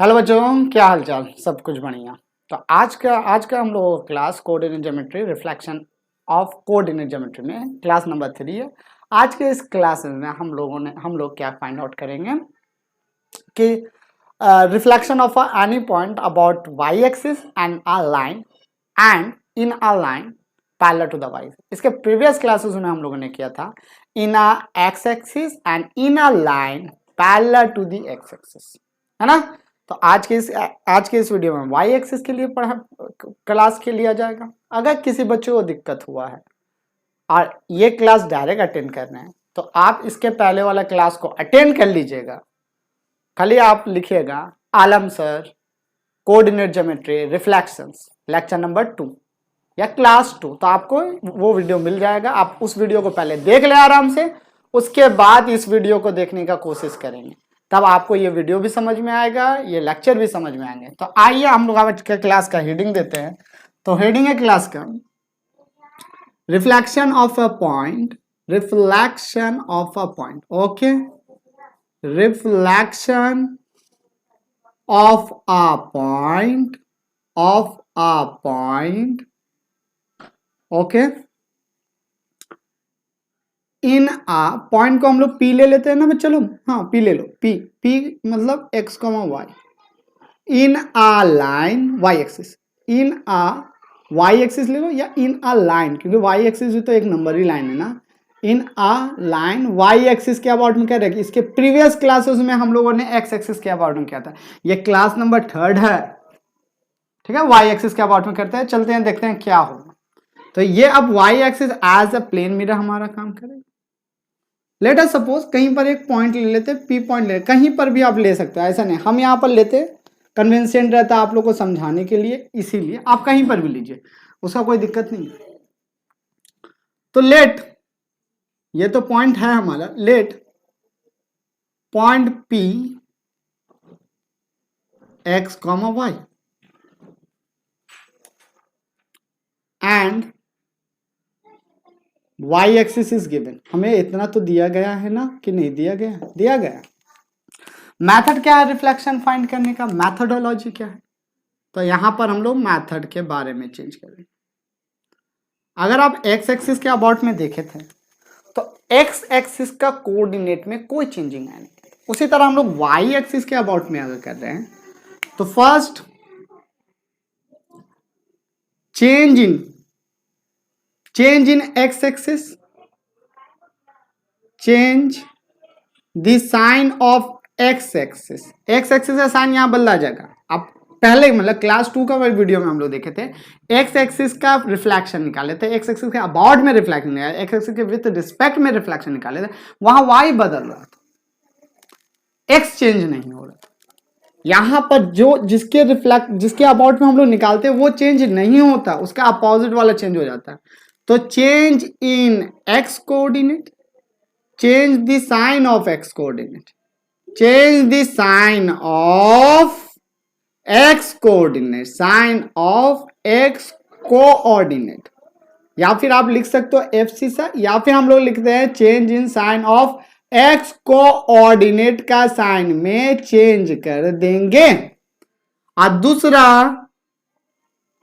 Hello बच्चों, क्या हाल चाल। सब कुछ बढ़िया। तो आज का हम लोग class coordinate geometry reflection of coordinate geometry में क्लास नंबर 3 है। आज के इस क्लास में हम लोग क्या फाइंड आउट करेंगे कि reflection of any point about y axis and a line and in a line parallel to the y. इसके प्रीवियस क्लासेस में हम लोगों ने किया था in a x axis and in a line parallel to the x axis, है ना। तो आज के इस वीडियो में वाई एक्सिस के लिए पढ़ा क्लास के लिया जाएगा। अगर किसी बच्चे को दिक्कत हुआ है और ये क्लास डायरेक्ट अटेंड करना है तो आप इसके पहले वाला क्लास को अटेंड कर लीजिएगा। खाली आप लिखिएगा Alam sir coordinate geometry reflections lecture number 2 या क्लास 2, तो आपको वो वीडियो मिल जाएगा। आप उस वीडियो को पहले देख ले आराम से, उसके बाद इस वीडियो को देखने का कोशिश करेंगे, तब आपको ये वीडियो भी समझ में आएगा, ये लेक्चर भी समझ में आएंगे। तो आइए हम लोग आज के क्लास का हेडिंग देते हैं। तो हेडिंग है क्लास का reflection of a point, reflection of a point. Okay, reflection of a point, of a point, okay, in a point को हम लोग पी ले लेते हैं ना बच्चे लोग। हाँ, पी ले लो। पी मतलब एक्स कॉमा वाई इन आ लाइन वाई एक्सिस, इन आ वाई एक्सिस ले लो या इन आ लाइन, क्योंकि वाई एक्सिस भी तो एक नंबर ही लाइन है ना। इन आ लाइन वाई एक्सिस के अबाउट में क्या रहेगी। इसके प्रीवियस क्लासेस में हम लोगों ने एक्स एक्सिस के अबाउट में किया था। ये क्लास नंबर 3 है, ठीक है। वाई एक्सिस के अबाउट में करते हैं, चलते हैं देखते हैं क्या होगा। तो ये अब Y axis as a plane mirror हमारा काम करेगा। लेट अस सपोज कहीं पर एक पॉइंट ले लेते, पी पॉइंट ले, कहीं पर भी आप ले सकते हो, ऐसा नहीं। हम यहाँ पर लेते, कन्विंसेंट रहता आप लोग को समझाने के लिए, इसीलिए आप कहीं पर भी लीजिए, उसका कोई दिक्कत नहीं। तो लेट, ये तो पॉइंट है हमारा, let point P X comma Y and Y axis is given. हमें इतना तो दिया गया है ना, कि नहीं दिया गया? दिया गया। मेथड क्या है रिफ्लेक्शन फाइंड करने का, मैथडोलॉजी क्या है? तो यहां पर हम लोग मेथड के बारे में चेंज करेंगे। अगर आप एक्स एक्सिस के अबाउट में देखे थे तो एक्स एक्सिस का कोऑर्डिनेट में कोई चेंजिंग है नहीं। उसी तरह हम लोग वाई एक्सिस के अबाउट में अगर कर रहे हैं तो first change in X axis, change the sign of X axis. X axis का साइन यहां बदला जाएगा। अब पहले मतलब क्लास 2 का वीडियो में हम लोग देखे थे, एक्स एक्सिस का रिफ्लेक्शन निकाले थे, एक्स एक्सिस के अबाउट में रिफ्लेक्शन निकाले, एक्स एक्सिस के विद रिस्पेक्ट में रिफ्लेक्शन निकाले थे। वहां वाई बदल रहा था, एक्स चेंज नहीं हो रहा था। यहां पर जो जिसके अबाउट में हम लोग निकालते हैं वो चेंज नहीं होता, उसका अपोजिट वाला चेंज हो जाता है। तो change in x coordinate, change the sign of x coordinate, change the sign of x coordinate, sign of x coordinate, या फिर आप लिख सकते हो एफ सी सा, या फिर हम लोग लिखते हैं change in sign of x coordinate का साइन में चेंज कर देंगे। और दूसरा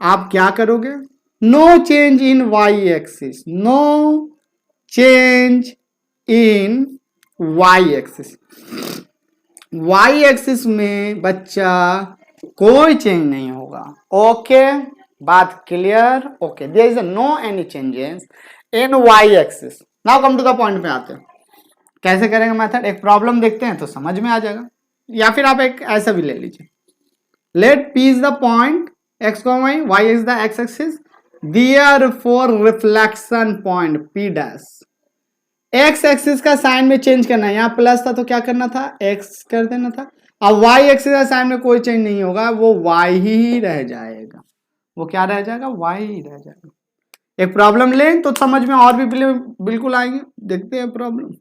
आप क्या करोगे, no change in y axis, no change in Y axis. Y axis में बच्चा कोई चेंज नहीं होगा। ओके, बात clear? Okay, there is no any changes in Y axis. Now come to the point पे आते हैं। कैसे करेंगे मेथड, एक प्रॉब्लम देखते हैं तो समझ में आ जाएगा, या फिर आप एक ऐसा भी ले लीजिए। Let P is the point X Y, Y is the x axis, therefore reflection point P dash. X axis का साइन में चेंज करना है, यहां प्लस था तो क्या करना था, एक्स कर देना था। अब वाई एक्सिस का साइन में कोई चेंज नहीं होगा, वो वाई ही रह जाएगा। वो क्या रह जाएगा, वाई ही रह जाएगा। एक प्रॉब्लम लें तो समझ में और भी बिल्कुल आएंगे। देखते हैं प्रॉब्लम।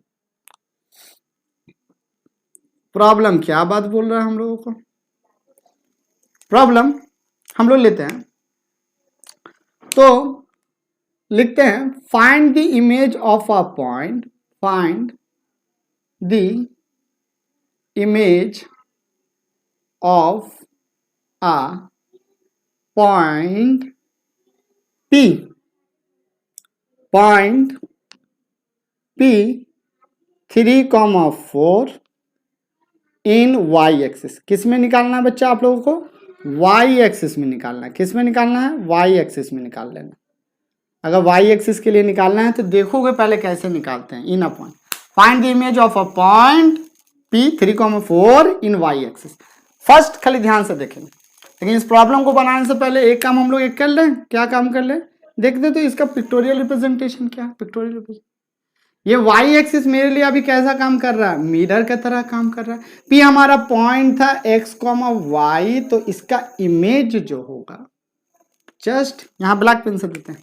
प्रॉब्लम क्या बात बोल रहा है हम लोगों को। प्रॉब्लम हम लोग लेते हैं तो लिखते हैं find the image of a point, find the image of a point P, point P 3,4 in Y axis. किस में निकालना है बच्चा आप लोगों को? वाई एक्सिस में निकालना है। किस में निकालना है? वाई एक्सिस में निकाल लेना। अगर वाई एक्सिस के लिए निकालना है तो देखोगे पहले कैसे निकालते हैं। In a point, find the image of a point P 3,4 in Y axis. First खाली ध्यान से देखेंगे, लेकिन इस प्रॉब्लम को बनाने से पहले एक काम हम लोग एक कर लें। क्या काम कर ले? देखते तो इसका पिक्टोरियल रिप्रेजेंटेशन क्या है। पिक्टोरियल रिप्रेजेंटेशन, ये वाई एक्सिस मेरे लिए अभी कैसा काम कर रहा है? मिरर की तरह काम कर रहा है। पी हमारा पॉइंट था x, y, तो इसका इमेज जो होगा जस्ट यहां ब्लैक पेन से देते हैं,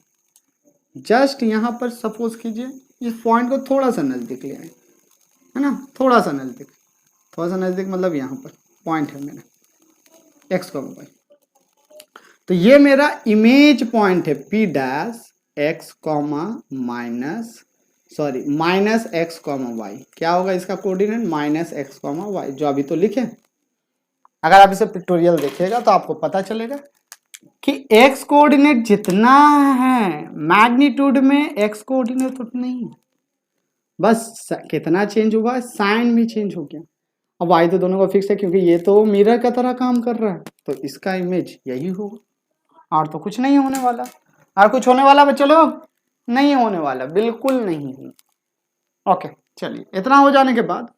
जस्ट यहां पर सपोज कीजिए इस पॉइंट को थोड़ा सा नजदीक ले आए, है ना, थोड़ा सा नजदीक, थोड़ा सा नजदीक मतलब यहां पर पॉइंट है मेरा x, y, तो ये मेरा इमेज पॉइंट है p dash x, minus X comma Y. क्या होगा इसका coordinate? Minus X comma Y, जो अभी तो लिखे। अगर आप इसे पिक्टोरियल देखिएगा तो आपको पता चलेगा कि एक्स कोऑर्डिनेट जितना है मैग्नीट्यूड में एक्स कोऑर्डिनेट उतना ही, बस कितना चेंज हुआ? साइन भी चेंज हो गया। अब वाई तो दोनों का फिक्स है क्योंकि ये तो मिरर का तरह काम कर रहा है, तो इसका इमेज यही होगा। और तो कुछ नहीं होने वाला। और कुछ होने वाला बच्चों लोग? नहीं होने वाला, बिल्कुल नहीं। ओके, चलिए इतना हो जाने के बाद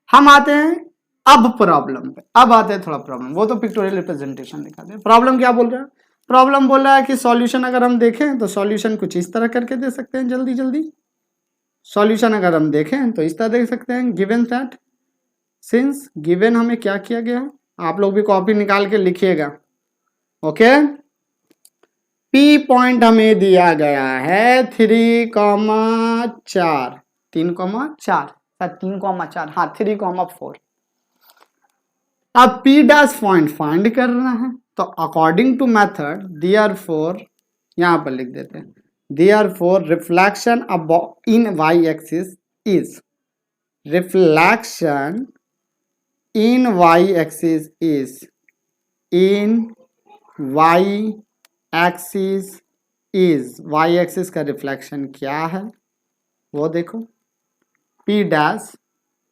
हम आते हैं अब प्रॉब्लम पे। अब आते हैं थोड़ा प्रॉब्लम, वो तो पिक्टोरियल रिप्रेजेंटेशन दिखाते हैं। प्रॉब्लम क्या बोल रहा है? प्रॉब्लम बोल रहा है कि सॉल्यूशन अगर हम देखें तो सॉल्यूशन कुछ इस तरह करके दे सकते हैं। जल्दी जल्दी सॉल्यूशन अगर हम देखें तो इस तरह देख सकते हैं। गिवन दैट, सिंस गिवन हमें क्या किया गया, आप लोग भी कॉपी निकाल के लिखिएगा। ओके, पी पॉइंट हमें दिया गया है 3,4, 3,4, 3,4, हाँ 3,4। अब P डैश पॉइंट फाइंड करना है, तो अकॉर्डिंग टू मेथड देयरफॉर यहां पर लिख देते हैं, therefore reflection in Y axis is, reflection in Y axis is, in Y axis is, Y axis का रिफ्लेक्शन क्या है वो देखो। P dash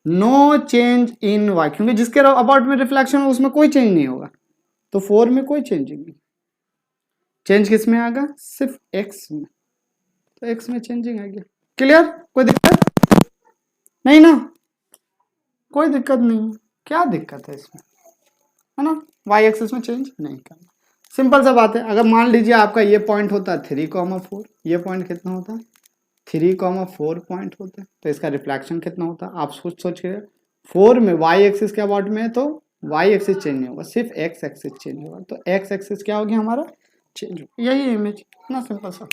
no change in Y, क्योंकि जिसके अबाउट में रिफ्लेक्शन हो उसमें कोई चेंज नहीं होगा, तो 4 में कोई चेंजिंग नहीं। चेंज किस में आएगा? सिर्फ x में, तो x में चेंजिंग आ गया। क्लियर? कोई दिक्कत नहीं ना? कोई दिक्कत नहीं। क्या दिक्कत है इसमें, है ना? वाई एक्सिस में चेंज नहीं करना, सिंपल सा बात है। अगर मान लीजिए आपका ये पॉइंट होता है 3,4, ये पॉइंट कितना होता है? 3,4 पॉइंट होता है, तो इसका रिफ्लेक्शन कितना होता है? आप सोचिए 4 में वाई एक्सिस के अबाउट में है तो वाई एक्सिस चेंज नहीं होगा, सिर्फ एक्स एक्सिस चेंज होगा, तो एक्स एक्सिस क्या हो गया हमारा? चेंज हो। यही इमेज, ना सिंपल सा।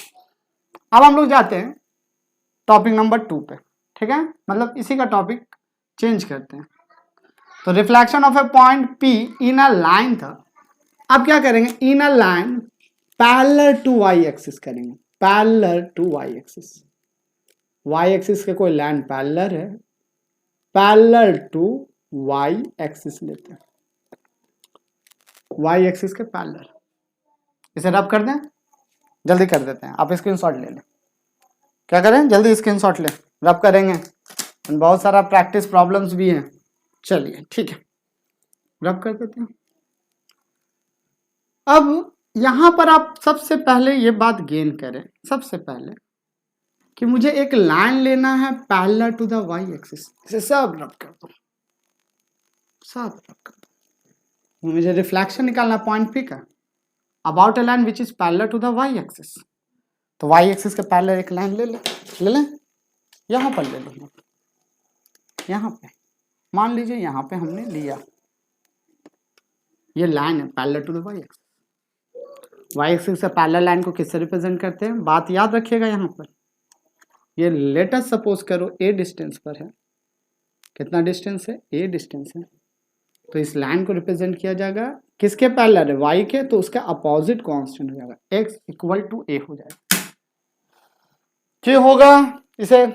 अब हम लोग जाते हैं टॉपिक नंबर 2 पे, ठीक है, मतलब इसी का टॉपिक चेंज करते हैं। तो reflection of a point P in a line था। अब क्या करेंगे? In a line parallel to Y axis करेंगे, parallel to Y axis. Y axis के कोई लाइन पैरेलल है, पैरेलल टू वाई एक्सिस लेते हैं, वाई एक्सिस के पैरेलल। इसे रब कर दें, जल्दी कर देते हैं। आप स्क्रीनशॉट ले लें। क्या करें? जल्दी स्क्रीनशॉट लें, रब करेंगे। बहुत सारा प्रैक्टिस प्रॉब्लम्स भी हैं। चलिए ठीक है, रब कर देते हैं। अब यहां पर आप सबसे पहले ये बात गेन करें, सबसे पहले कि मुझे एक लाइन लेना है parallel to the Y axis. इसे सब रब कर दो, सब रब कर दो। मुझे रिफ्लेक्शन निकालना पॉइंट P का about a line which is parallel to the Y axis. तो वाई एक्सिस के पैरेलल एक लाइन ले लें, यहां पर ले लो, यहां पे मान लीजिए, यहां पे हमने लिया, ये लाइन है parallel to the Y axis. Y axis से पैरेलल लाइन को किससे रिप्रेजेंट करते हैं? बात याद रखिएगा। यहां पर ये लेटेस्ट सपोज करो a डिस्टेंस पर है, कितना डिस्टेंस है? a डिस्टेंस है, तो इस लाइन को रिप्रेजेंट किया जाएगा किसके पैरेलल है? y के, तो उसका अपोजिट कांस्टेंट हो जाएगा, x इक्वल टू a हो जाएगा। क्या होगा? इसे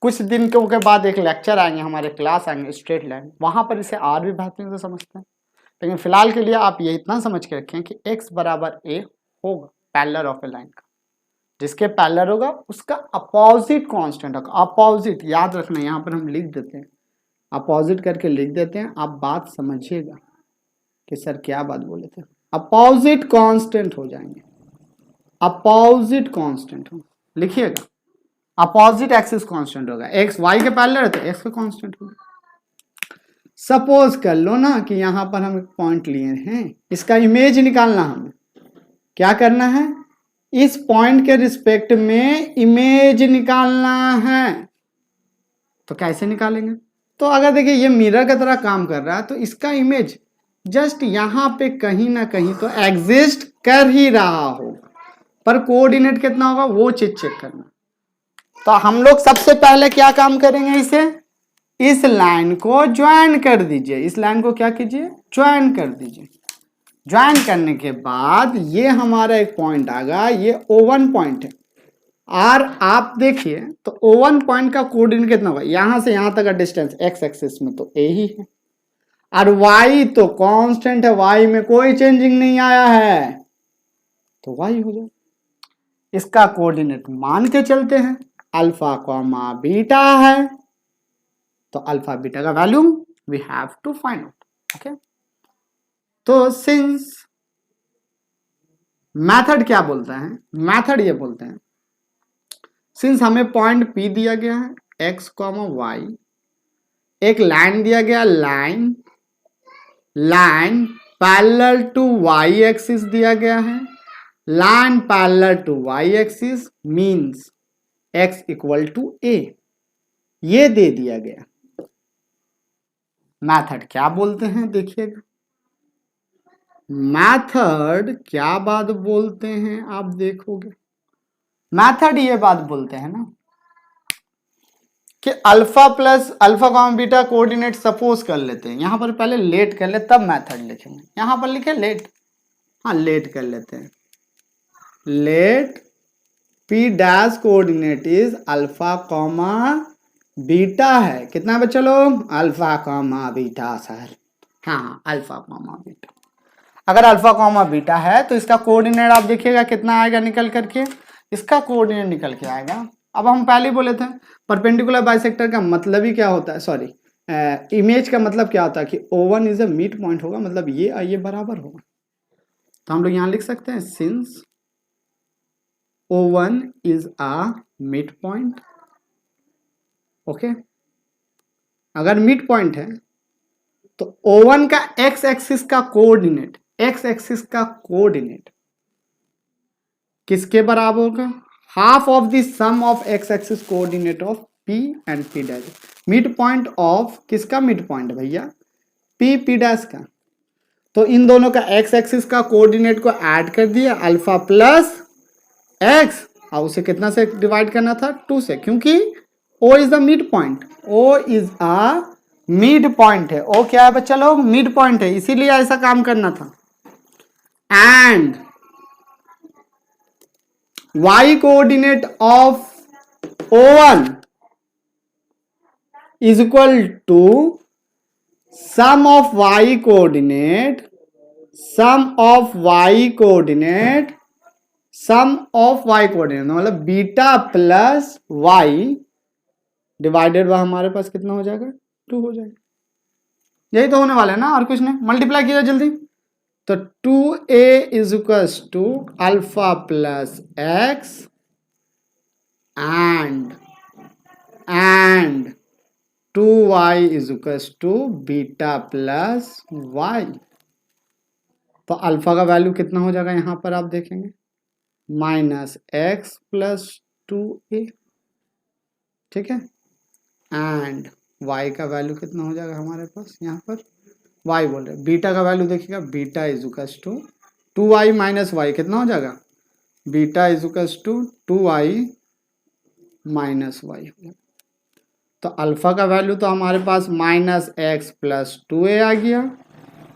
कुछ दिन के बाद एक लेक्चर आएंगे हमारे, क्लास आएंगे स्ट्रेट लाइन, वहां पर इसे और भी बेहतरीन से समझते हैं। लेकिन फिलहाल के लिए आप ये इतना समझ के रखें कि x बराबर a होगा पैरेलल ऑफ ए लाइन का, जिसके पैरेलल होगा उसका अपोजिट कांस्टेंट होगा। अपोजिट याद रखना, यहाँ पर हम लिख देते हैं, अपोजिट करके लिख देते हैं, आप बात समझिएगा कि सर क्या बात बोले थे। अपोजिट कांस्टेंट हो जाएंगे, अपोजिट कांस्टेंट हो, लिखिएगा अपोजिट एक्सिस कांस्टेंट होगा, एक्स वाई के पैरेलल है तो एक्स का कांस्टेंट होगा। सपोज कर लो ना कि यहां पर हम एक पॉइंट लिए हैं, इसका इमेज निकालना, हमें क्या करना है, इस पॉइंट के रिस्पेक्ट में इमेज निकालना है। तो कैसे निकालेंगे, तो अगर देखिए ये मिरर की तरह काम कर रहा है तो इसका इमेज जस्ट यहां पे कहीं ना कहीं तो एग्जिस्ट कर ही रहा होगा, पर कोऑर्डिनेट कितना होगा वो चीज चेक करना। तो हम लोग सबसे पहले क्या काम करेंगे, इसे इस लाइन को ज्वाइन कर दीजिए, इस लाइन को क्या कीजिए, ज्वाइन कर दीजिए। ज्वाइन करने के बाद ये हमारा एक पॉइंट आ गया, ये O1 पॉइंट है। और आप देखिए तो O1 पॉइंट का कोऑर्डिनेट कितना होगा, यहां से यहां तक का डिस्टेंस एक्स एक्सिस में तो a ही है, और y तो कांस्टेंट है, y में कोई चेंजिंग नहीं आया है, तो y हो जाए। इसका कोऑर्डिनेट मान के चलते हैं, अल्फा कॉमा बीटा है, तो अल्फा बीटा का value we have to find out. Okay, तो सिंस मेथड क्या बोलता है, मेथड ये बोलते हैं सिंस हमें पॉइंट P दिया गया है x, y, एक लाइन दिया गया, line line parallel to y axis दिया गया है, line parallel to y axis means x equal to a, ये दे दिया गया। मेथड क्या बोलते हैं देखिएगा, मेथड क्या बात बोलते हैं आप देखोगे, मेथड ये बात बोलते हैं ना कि alpha plus alpha comma beta coordinate suppose कर लेते हैं, यहां पर पहले लेट कर ले तब मेथड लिखेंगे, यहां पर लिखे लेट, हाँ लेट कर लेते हैं, let p dash coordinate is alpha comma beta है, कितना बच्चा लोग, अल्फा कॉमा बीटा सर, हाँ अल्फा कॉमा बीटा। अगर अल्फा कॉमा बीटा है तो इसका कोऑर्डिनेट आप देखिएगा कितना आएगा निकल करके, इसका कोऑर्डिनेट निकल के आएगा। अब हम पहले ही बोले थे परपेंडिकुलर बाइसेक्टर का मतलब ही क्या होता है, सॉरी इमेज का मतलब क्या होता है कि O1 is a mid point होगा, मतलब ये बराबर होगा। तो हम लोग यहां लिख सकते हैं since O1 is a mid point. Okay, अगर मिड पॉइंट है तो O1 का एक्स एक्सिस का कोऑर्डिनेट, एक्स एक्सिस का कोऑर्डिनेट किसके बराबर होगा, half of the sum of X axis coordinate of P and P dash. Mid point of किसका मिड पॉइंट भैया, P डैश का, तो इन दोनों का एक्स एक्सिस का कोऑर्डिनेट को ऐड कर दिया अल्फा प्लस एक्स, और उसे कितना से डिवाइड करना था, 2 से, क्योंकि O is the mid point, O is a mid point है, O क्या है बच्चा लोग, मिड पॉइंट है, इसीलिए ऐसा काम करना था। And y coordinate of O1 is equal to sum of y coordinate, sum of y coordinate, sum of y coordinate, मतलब beta plus y divided by हमारे पास कितना हो जाएगा, 2 हो जाएगा। यही तो होने वाला है ना, और कुछ नहीं, मल्टीप्लाई किया जल्दी, तो 2a is equals to alpha plus X and 2y is equals to beta plus y। तो अल्फा का वैल्यू कितना हो जाएगा यहां पर आप देखेंगे, माइनस एक्स प्लस 2a, ठीक है, एंड y का वैल्यू कितना हो जाएगा हमारे पास यहाँ पर, y बोल रहे, बीटा का वैल्यू देखिएगा, beta is equals to 2y minus y कितना हो जाएगा, beta is equals to 2y minus y। तो अल्फा का वैल्यू तो हमारे पास माइनस एक्स प्लस 2a आ गया,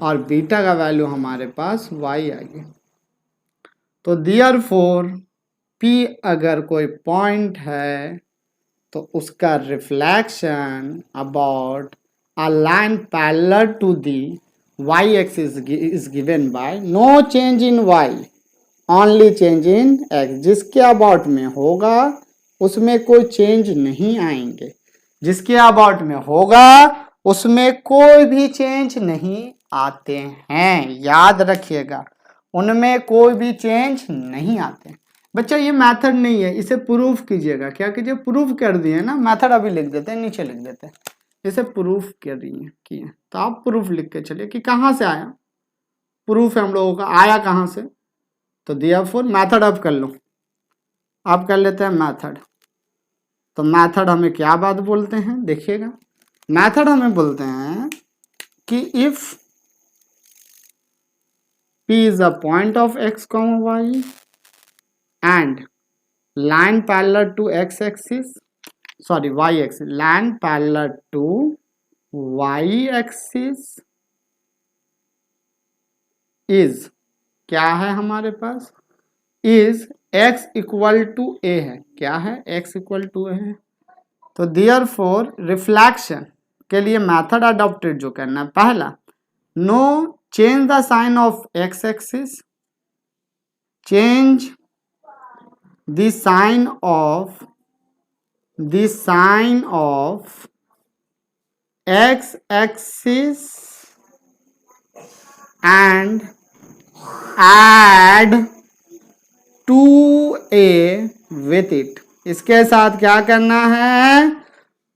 और बीटा का वैल्यू हमारे पास y आ गया। तो देयरफॉर P अगर कोई पॉइंट है तो उसका reflection about a line parallel to the y axis is given by no change in y, only change in x। जिसके अबाउट में होगा उसमें कोई चेंज नहीं आएंगे, जिसके अबाउट में होगा उसमें कोई भी चेंज नहीं आते हैं, याद रखिएगा, उनमें कोई भी चेंज नहीं आते हैं। बच्चा ये मेथड नहीं है, इसे प्रूफ कीजिएगा। क्या कीजिए, प्रूफ कर दिए ना, मेथड अभी लिख देते हैं, नीचे लिख देते हैं, इसे प्रूफ कर रही है किए, तो आप प्रूफ लिख के चलिए कि कहाँ से आया, प्रूफ है हम लोगों का, आया कहाँ से, तो देयरफॉर मेथड अब कर लो, आप कर लेते हैं मेथड। तो मेथड हमें क्या बात बोलते हैं, देखिएगा, मेथड हमें बोलते हैं कि if P is a point of x, y and line parallel to x axis, sorry y axis, line parallel to y axis is, क्या है हमारे पास, is x equal to a है, क्या है, x इक्वल टू a है। तो therefore reflection के लिए मेथड अडॉप्टेड जो करना है, पहला, no change the sign of x axis, change the sign of x axis and add 2a with it। इसके साथ क्या करना है,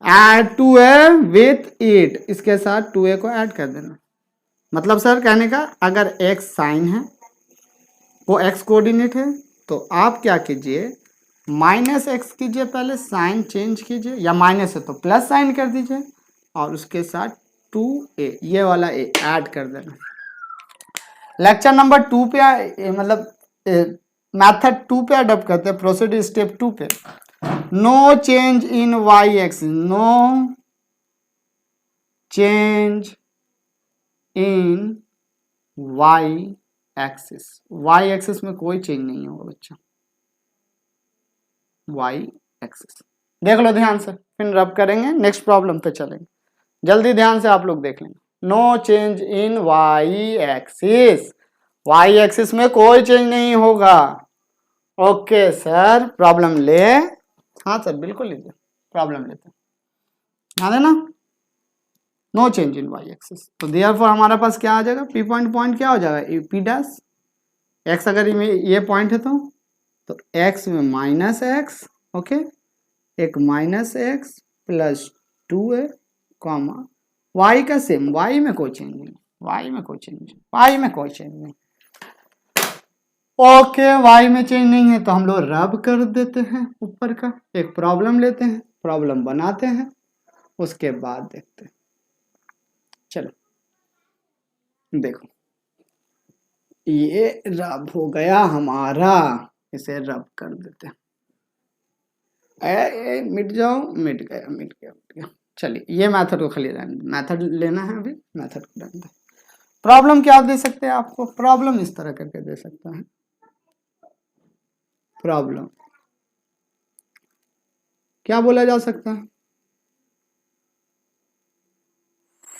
add 2a with it, इसके साथ 2a को ऐड कर देना। मतलब सर कहने का, अगर x साइन है, वो x कोऑर्डिनेट है, तो आप क्या कीजिए, माइनस एक्स कीजिए, पहले साइन चेंज कीजिए, या माइनस है तो प्लस साइन कर दीजिए, और उसके साथ 2a, ये वाला a ऐड कर देना। लेक्चर नंबर 2 पे मतलब मेथड 2 पे अडॉप्ट करते हैं, प्रोसीड स्टेप 2 पे। No change in y axis, no change in y axis, y axis में कोई चेंज नहीं होगा बच्चा, y एक्सिस देख लो ध्यान से, फिर रब करेंगे, नेक्स्ट प्रॉब्लम पे चलेंगे, जल्दी ध्यान से आप लोग देख लेंगे। No change in y axis, y axis में कोई चेंज नहीं होगा। ओके सर, प्रॉब्लम ले, हाँ सर बिल्कुल लीजिए, प्रॉब्लम लेते हैं, ध्यान देना, no change in y axis. तो देयरफॉर हमारे पास क्या आ जाएगा, p पॉइंट क्या हो जाएगा, p डैश, x अगर ये पॉइंट है तो x में माइनस एक्स, ओके, एक minus X plus 2a comma y का सेम, y में कोई चेंज नहीं, y में कोई चेंज नहीं, y में कोई चेंज नहीं, ओके y में चेंज नहीं है तो हम लोग रब कर देते हैं ऊपर का, एक प्रॉब्लम लेते हैं, प्रॉब्लम बनाते हैं, उसके बाद देखते हैं। चलो देखो, ये रब हो गया हमारा, इसे रब कर देते हैं, मिट जाओ, मिट गया। चलिए ये मेथड को खाली रहने, मेथड लेना है अभी, मेथड को रहने दो। प्रॉब्लम क्या दे सकते हैं आपको, प्रॉब्लम इस तरह करके दे सकता है, प्रॉब्लम क्या बोला जा सकता है,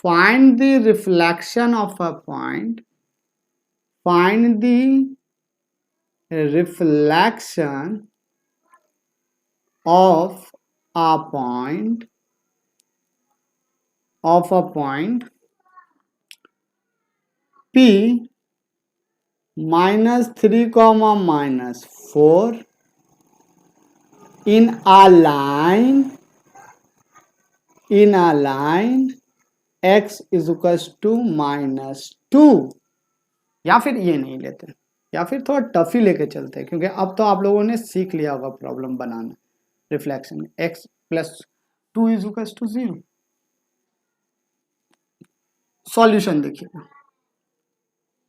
find the reflection of a point, find the reflection of a point P minus 3 comma minus 4 in a line x is equals to minus 2, या फिर ये नहीं लेते, या फिर थोड़ा टफ ही लेके चलते हैं, क्योंकि अब तो आप लोगों ने सीख लिया होगा प्रॉब्लम बनाना, reflection x plus 2 is equal to 0। Solution देखिए,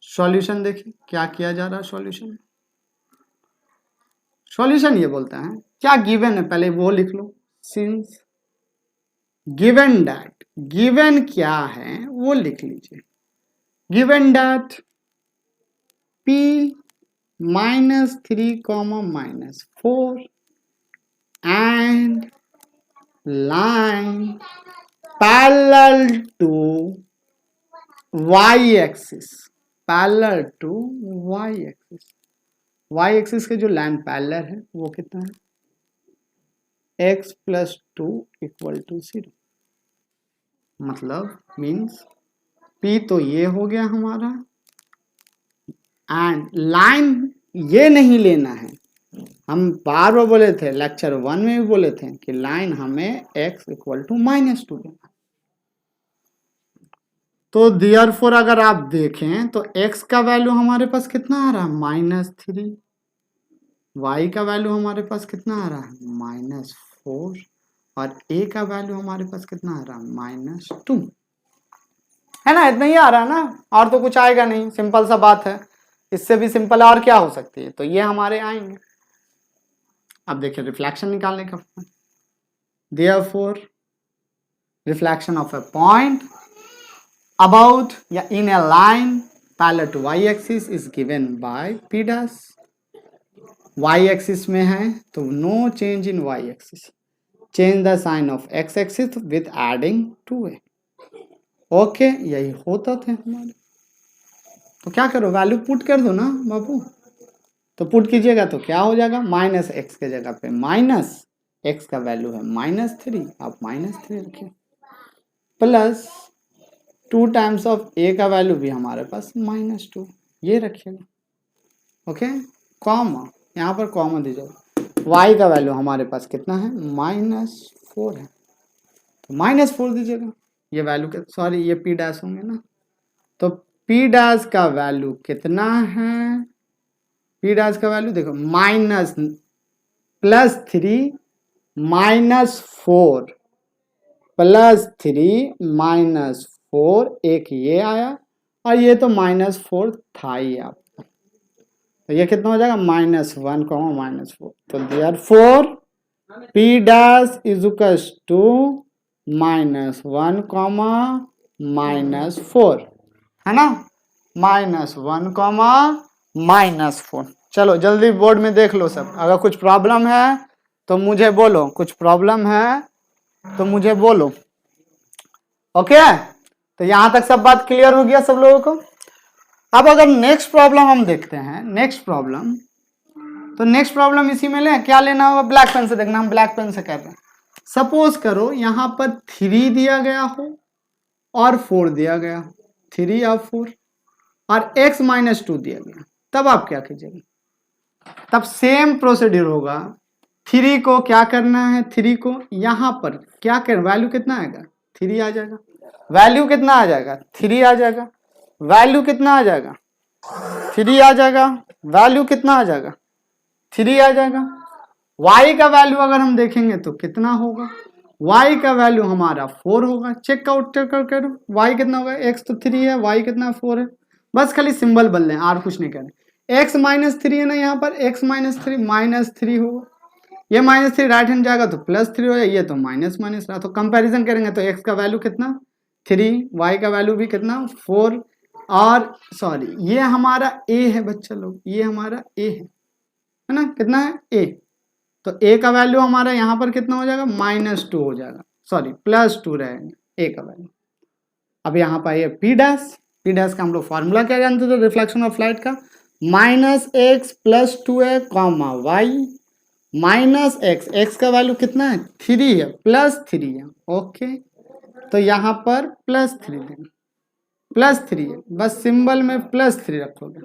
सॉल्यूशन देखिए क्या किया जा रहा है, सॉल्यूशन ये बोलता है, क्या गिवन है पहले वो लिख लो, सिंस गिवन दैट, गिवन क्या है वो लिख लीजिए, given that p minus 3 comma minus 4 and line parallel to Y axis parallel to Y axis, Y axis के जो लाइन पैरेलल है वो कितना है, x प्लस 2 इक्वल टू 0। मतलब मीन्स P तो ये हो गया हमारा, एंड लाइन ये नहीं लेना है। हम बार बार बोले थे, लेक्चर 1 में भी बोले थे कि लाइन हमें x इक्वल टू -2 लेना। तो देयरफॉर अगर आप देखें तो x का वैल्यू हमारे पास कितना आ रहा है, -3, y का वैल्यू हमारे पास कितना आ रहा है, -4, और a का वैल्यू हमारे पास कितना आ रहा है, -2, है ना। इतना ही आ रहा है ना, और तो कुछ आएगा नहीं, सिंपल सा बात है। इससे भी सिंपल और क्या हो सकती है, तो ये हमारे आएंगे। अब देखिए रिफ्लेक्शन निकालने का, therefore reflection of a point about या in a line parallel to y axis is given by p dash। y axis में है तो no change in y axis, change the sign of x axis with adding 2a। Okay यही होता थे हमारे। तो क्या करो, वैल्यू पुट कर दो ना बाबू। तो पुट कीजिएगा तो क्या हो जाएगा, -x के जगह पे -x का वैल्यू है -3, आप -3 रखिए, प्लस 2 टाइम्स ऑफ a का वैल्यू भी हमारे पास -2, ये रखिएगा। ओके, कॉमा, यहाँ पर कॉमा दीजिएगा। y का वैल्यू हमारे पास कितना है, -4 है, तो -4 दीजिएगा। ये वैल्यू के, सॉरी ये p डैश होंगे ना, तो p डैश का वैल्यू कितना है, p डैश का वैल्यू देखो +3 -4 +3 -4, एक ये आया और ये तो -4 था ही आपका, तो ये कितना हो जाएगा, -1, -4। तो therefore p dash is equals to -1, -4, है ना, -1, -4। चलो जल्दी बोर्ड में देख लो सब, अगर कुछ प्रॉब्लम है तो मुझे बोलो, कुछ प्रॉब्लम है तो मुझे बोलो। ओके, तो यहां तक सब बात क्लियर हो गया सब लोगों को। अब अगर नेक्स्ट प्रॉब्लम हम देखते हैं, नेक्स्ट प्रॉब्लम, तो नेक्स्ट प्रॉब्लम इसी में ले, क्या लेना होगा, ब्लैक पेन से देखना, हम ब्लैक पेन से कर रहे हैं। सपोज करो यहां पर 3 दिया गया हो और 4 दिया गया, 3 और 4, और x -2 दिया गया, तब आप क्या कीजिएगा, तब सेम प्रोसीड्यूर होगा। 3 को क्या करना है, 3 को यहां पर क्या कर, वैल्यू कितना आएगा, 3 आ जाएगा, वैल्यू कितना आ जाएगा, 3 आ जाएगा, वैल्यू कितना आ जाएगा, 3 आ जाएगा, वैल्यू कितना आ जाएगा, 3 आ जाएगा। y का वैल्यू अगर हम देखेंगे तो कितना होगा, y का वैल्यू हमारा 4 होगा। चेक आउट करो, y कितना होगा, x तो 3 है, y कितना 4 है, बस खाली सिंबल बदलें और कुछ नहीं करें। x -3 है ना, यहाँ पर x -3 होगा, ये -3 राइट हैंड जाएगा तो +3 हो जाएगा, ये तो माइनस रहा, तो कंपैरिजन करेंगे तो x का वैल्यू कितना 3, y का वैल्यू भी कितना 4, और सॉरी ये हमारा a है बच्चा लोग, ये हमारा a है ना, कितना है a, तो a का वैल्यू हमारा यहाँ पर कितना हो जाएगा, -2 हो जाएगा, सॉरी +2 रहेगा a का वैल्यू। अब यहाँ पर ये p डैश का हम लोग फॉर्मूला क्या जानते थे रिफ्लेक्शन ऑफ लाइट का, -x + 2a, y -x का वैल्यू कितना है 3 है, +3 है। ओके, तो यहाँ पर +3 देंगे, +3 है, बस सिंबल में +3 रखोगे,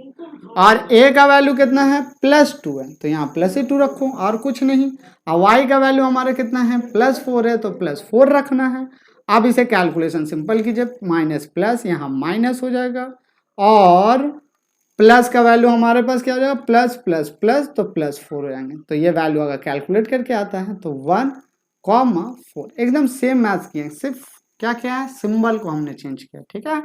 और a का वैल्यू कितना है +2 है, तो यहाँ +2 रखो और कुछ नहीं। और y का वैल्यू हमारा कितना है +4 है, तो +4 रखना है। अब इसे कैलकुलेशन सिंपल कीजिए, माइनस प्लस यहाँ माइनस हो जाएगा, और प्लस का वैल्यू हमारे पास क्या हो जाएगा, प्लस प्लस प्लस, तो +4 हो जाएंगे। तो ये वैल्यू अगर कैलकुलेट करके आता है तो 1,4, एकदम सेम मैथ्स किए, सिर्फ क्या क्या है, सिंबल को हमने चेंज किया, ठीक है।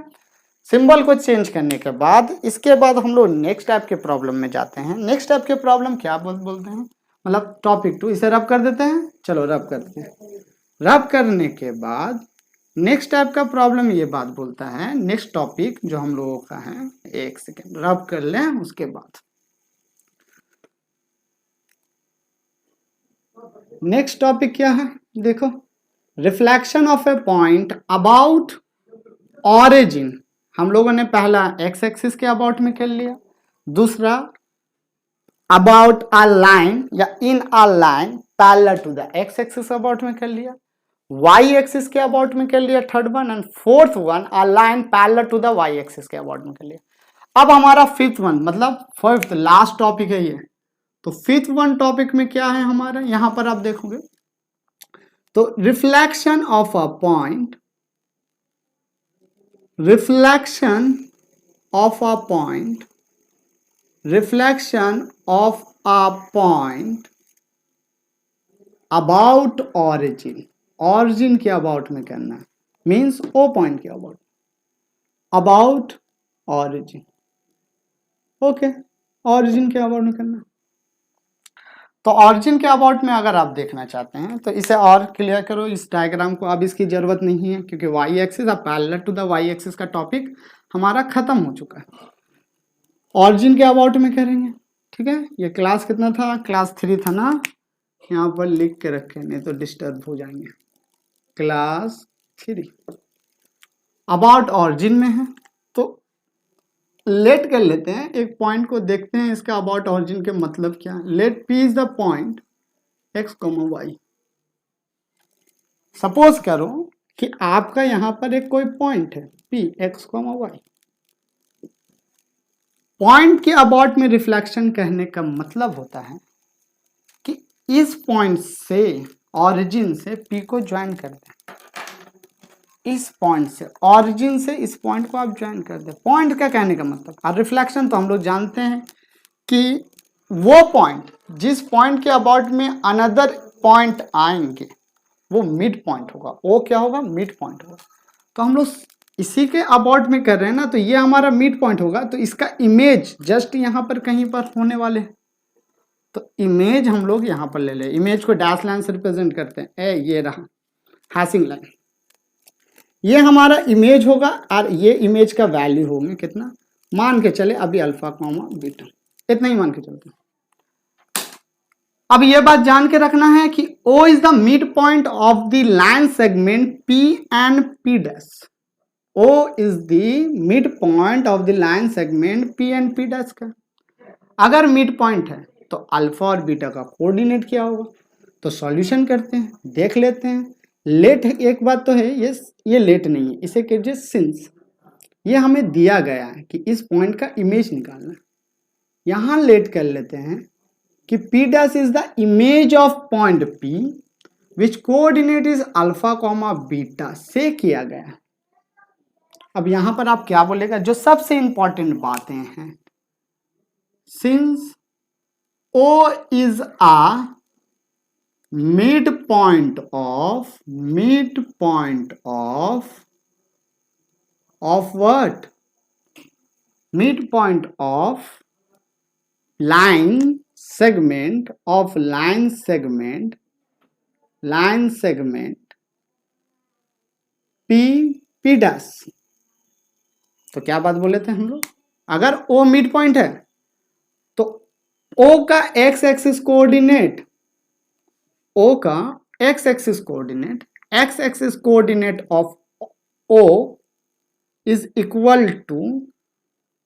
सिंबल को चेंज करने के बाद इसके बाद हम लोग नेक्स्ट टाइप के प्रॉब्लम में जाते हैं। नेक्स्ट टाइप के प्रॉब्लम क्या बोलते हैं, मतलब टॉपिक 2, इसे रब कर देते हैं, चलो रब कर देते हैं। रब करने के बाद नेक्स्ट टाइप का प्रॉब्लम ये बात बोलता है, नेक्स्ट टॉपिक जो हम लोगों का है, एक सेकेंड रब कर लें उसके बाद। नेक्स्ट टॉपिक क्या है, देखो, reflection of a point about origin, हम लोगों ने पहला एक्स एक्सिस के अबाउट में कर लिया, दूसरा अबाउट अ लाइन या in a line parallel to the x axis about में कर लिया, वाई एक्सिस के अबाउट में कर लिया third one, and fourth one a line parallel to the Y axis के अबाउट में कर लिया। अब हमारा फिफ्थ वन मतलब फिफ्थ लास्ट टॉपिक है ये। तो फिफ्थ वन टॉपिक में क्या है हमारा, यहां पर आप देखोगे तो reflection of a point, reflection of a point, reflection of a point about origin, origin के अबाउट में करना है, मीन्स ओ पॉइंट के about, about origin, okay, origin के अबाउट में करना। तो ऑरिजिन के अबाउट में अगर आप देखना चाहते हैं तो इसे और क्लियर करो इस डायग्राम को, अब इसकी जरूरत नहीं है क्योंकि वाई एक्सिस अब parallel to the Y axis का टॉपिक हमारा खत्म हो चुका है। ऑरिजिन के अबाउट में करेंगे, ठीक है। ये क्लास कितना था, क्लास 3 था ना, यहाँ पर लिख के रखें नहीं तो डिस्टर्ब हो जाएंगे। क्लास 3 अबाउट ऑरिजिन में है, तो लेट कर लेते हैं, एक पॉइंट को देखते हैं इसका अबाउट ऑरिजिन के मतलब क्या है। Let P is the point X comma Y. Suppose करो कि आपका यहां पर एक कोई पॉइंट है P X comma Y. Point के अबाउट में रिफ्लेक्शन कहने का मतलब होता है कि इस पॉइंट से, ऑरिजिन से पी को ज्वाइन कर दें, इस पॉइंट से, ऑरिजिन से इस पॉइंट को आप ज्वाइन कर दे। पॉइंट का कहने का मतलब, और रिफ्लेक्शन तो हम लोग जानते हैं कि वो पॉइंट जिस पॉइंट के अबाउट में अनदर पॉइंट आएंगे वो मिड पॉइंट होगा, वो क्या होगा, मिड पॉइंट होगा। तो हम लोग इसी के अबाउट में कर रहे हैं ना, तो ये हमारा मिड पॉइंट होगा, तो इसका इमेज जस्ट यहाँ पर कहीं पर होने वाले, तो इमेज हम लोग यहाँ पर ले ले, इमेज को डैश लाइन से रिप्रेजेंट करते हैं, ये रहा हैशिंग लाइन, ये हमारा इमेज होगा, और ये इमेज का वैल्यू होंगे कितना, मान के चले अभी अल्फा कॉमा बीटा, इतना ही मान के चलते हैं। अब ये बात जान के रखना है कि O is the mid point of the line segment P and P dash. O is the mid point of the line segment P and P dash का। अगर मिड पॉइंट है तो अल्फा और बीटा का कोऑर्डिनेट क्या होगा, तो solution करते हैं, देख लेते हैं। लेट एक बात तो है, ये लेट नहीं है, इसे कीजिए सिंस। ये हमें दिया गया है कि इस पॉइंट का इमेज निकालना है, यहां लेट कर लेते हैं कि P dash is the image of point P which coordinate is alpha comma beta से किया गया है। अब यहां पर आप क्या बोलेगा, जो सबसे इंपॉर्टेंट बातें हैं, since O is a midpoint of what? Midpoint of line segment P dash. तो क्या बात बोले थे हम लोग, अगर O मिड पॉइंट है तो O का एक्स एक्सिस कोऑर्डिनेट, O का X axis coordinate of O is equal to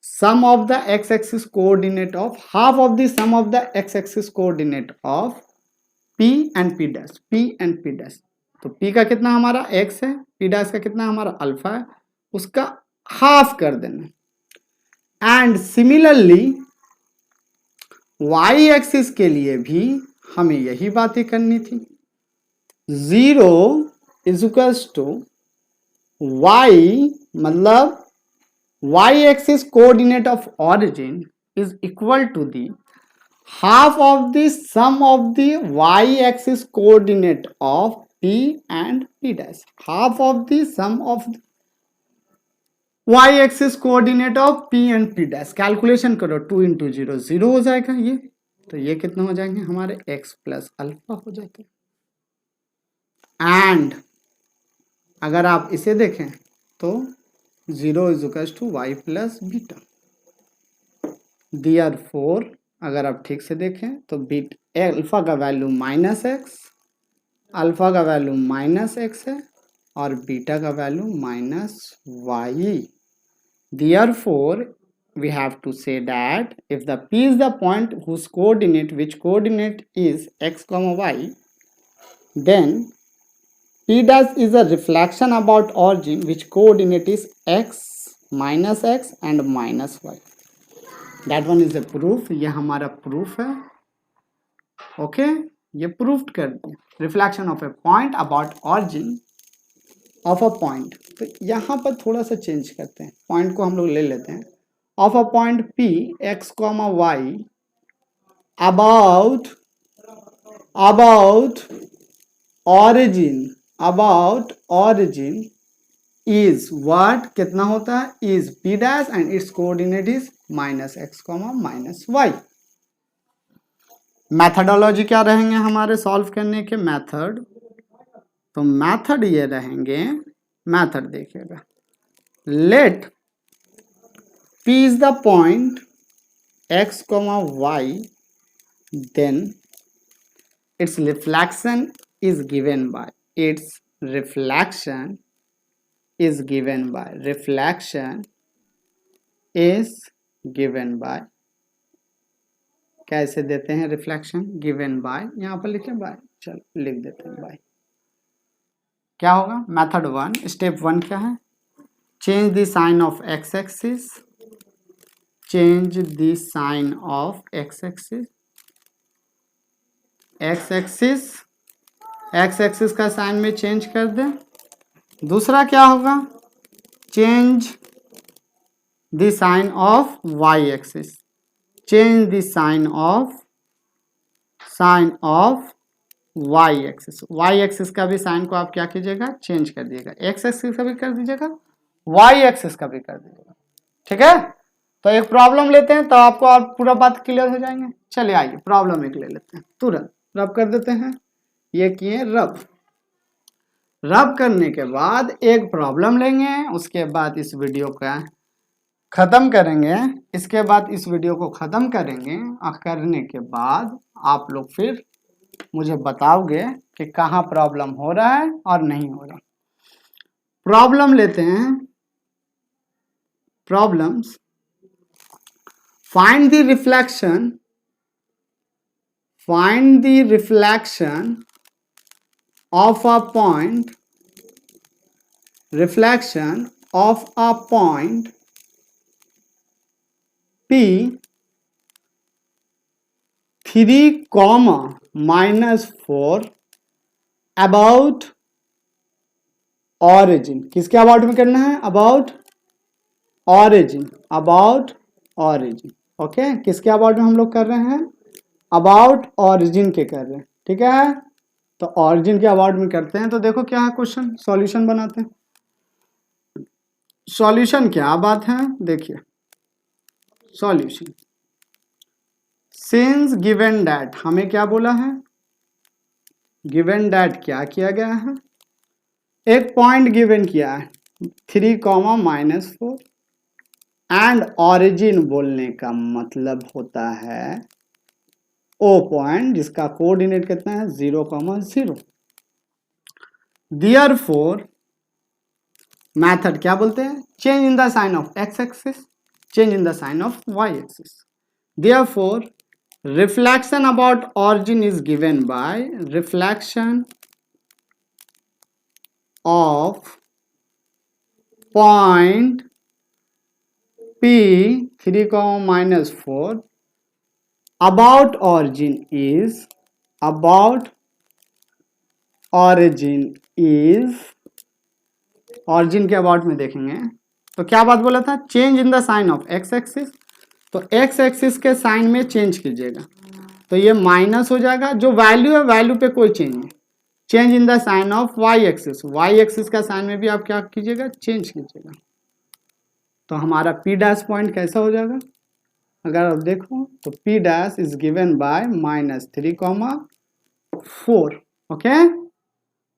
sum of the x axis coordinate of half of the sum of the x axis coordinate of P and P dash, तो P का कितना हमारा x है, P dash का कितना हमारा alpha है, उसका हाफ कर देना। एंड सिमिलरली y एक्सिस के लिए भी हमें यही बातें करनी थी। 0 इज इक्वल्स टू y, मतलब y axis coordinate of origin is equal to the half of the sum of the y axis coordinate of P and P dash, half of the sum of y axis coordinate of P and P dash. Calculation करो, 2 into 0 0 हो जाएगा ये, तो ये कितना हो जाएंगे हमारे x प्लस अल्फा हो जाते हैं। एंड अगर आप इसे देखें तो 0 is equal to y plus beta. Therefore अगर आप ठीक से देखें तो बीट अल्फा का वैल्यू -x, अल्फा का वैल्यू -x है और बीटा का value -y। therefore we have to say that if the P is the point whose coordinate, which coordinate is x comma y, then P dash is a reflection about origin which coordinate is x minus x and minus y. That one is a proof. ये हमारा proof है. Okay ये proof कर दिया. Reflection of a point about origin of a point. तो यहाँ पर थोड़ा सा चेंज करते हैं. पॉइंट को हम लोग ले लेते हैं. Of a point P x comma y about origin is what, कितना होता है, is P dash and its coordinate is minus X comma minus Y. Methodology क्या रहेंगे हमारे सॉल्व करने के मेथड. तो मेथड ये रहेंगे. मेथड देखिएगा. Let P is the point x comma y, then its reflection is given by कैसे देते हैं रिफ्लेक्शन, गिवन बाय. यहाँ पर लिखे बाय, चलो लिख देते हैं बाय. क्या होगा मेथड 1. स्टेप 1 क्या है, change the sign of X axis. Change the sign of X axis. X axis का साइन में चेंज कर दे. दूसरा क्या होगा, change the sign of Y axis. Change the sign of Y axis. Y axis का भी साइन को आप क्या कीजिएगा, चेंज कर दिएगा. एक्स एक्सिस का भी कर दीजिएगा, वाई एक्सिस का भी कर दीजिएगा. ठीक है. तो एक प्रॉब्लम लेते हैं तो आपको और पूरा बात क्लियर हो जाएंगे. चलिए आइए प्रॉब्लम एक ले लेते हैं. तुरंत रब कर देते हैं. ये किए रब करने के बाद एक प्रॉब्लम लेंगे. उसके बाद इस वीडियो का खत्म करेंगे. इसके बाद इस वीडियो को खत्म करेंगे और करने के बाद आप लोग फिर मुझे बताओगे कि कहाँ प्रॉब्लम हो रहा है और नहीं हो रहा. प्रॉब्लम लेते हैं. Problems. Find the reflection of a point, reflection of a point P 3, -4 about origin. किसके अबाउट में करना है, अबाउट ऑरिजिन. ओके. किसके अबाउट में हम लोग कर रहे हैं, अबाउट ऑरिजिन के कर रहे हैं. ठीक है. तो ऑरिजिन के अबाउट में करते हैं. तो देखो क्या है क्वेश्चन, सॉल्यूशन बनाते हैं. सॉल्यूशन क्या बात है, देखिए सॉल्यूशन. सिंस गिवन दैट, हमें क्या बोला है, गिवन दैट क्या किया गया है, एक पॉइंट गिवन किया है 3, -4 एंड ऑरिजिन बोलने का मतलब होता है ओ पॉइंट जिसका कोऑर्डिनेट कितना है 0, 0. देयरफॉर मेथड क्या बोलते हैं, change in the sign of X axis, change in the sign of Y axis. Therefore reflection about origin is given by reflection of point P 3, -4 about origin is origin के about में देखेंगे. तो क्या बात बोला था, change in the sign of X axis. तो X axis के साइन में चेंज कीजिएगा. तो ये माइनस हो जाएगा. जो वैल्यू है वैल्यू पे कोई चेंज नहीं. Change in the sign of Y axis. Y axis का साइन में भी आप क्या कीजिएगा, चेंज कीजिएगा. तो हमारा P डैश पॉइंट कैसा हो जाएगा, अगर आप देखो तो P dash is given bye -3, 4. Okay.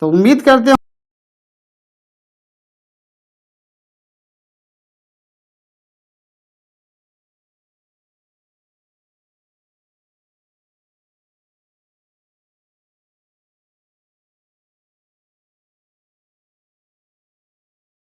तो उम्मीद करते